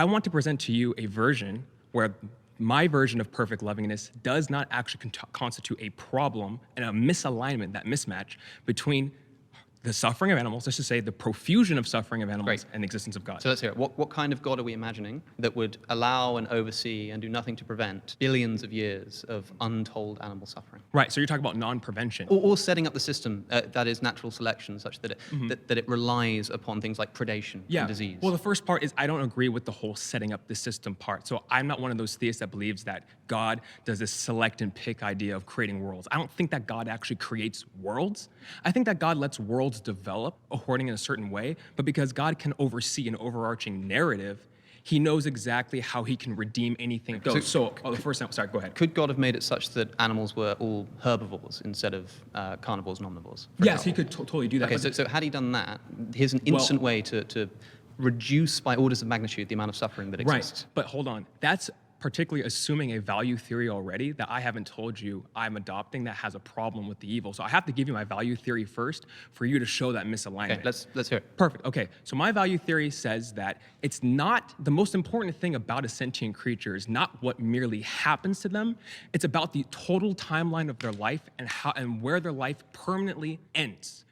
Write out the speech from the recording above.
I want to present to you a version where my version of perfect lovingness does not actually constitute a problem and a misalignment, that mismatch between the suffering of animals, let's just say the profusion of suffering of animals, Great. and the existence of God. So let's hear it. What kind of God are we imagining that would allow and oversee and do nothing to prevent billions of years of untold animal suffering? Right, so you're talking about non-prevention. Or setting up the system that is natural selection, such that it relies upon things like predation and disease. Well, the first part is I don't agree with the whole setting up the system part. So I'm not one of those theists that believes that God does this select and pick idea of creating worlds. I don't think that God actually creates worlds. I think that God lets worlds develop according in a certain way, but because God can oversee an overarching narrative, he knows exactly how he can redeem anything it goes. The first time, sorry, go ahead. Could God have made it such that animals were all herbivores instead of carnivores and omnivores? Yes, he could totally do that. Okay, so had he done that, here's an instant way to reduce by orders of magnitude the amount of suffering that exists. Right, but hold on. That's particularly assuming a value theory already that I haven't told you I'm adopting that has a problem with the evil. So I have to give you my value theory first for you to show that misalignment. Okay, let's hear it. Perfect. Okay, so my value theory says that it's not the most important thing about a sentient creature is not what merely happens to them. It's about the total timeline of their life and how and where their life permanently ends.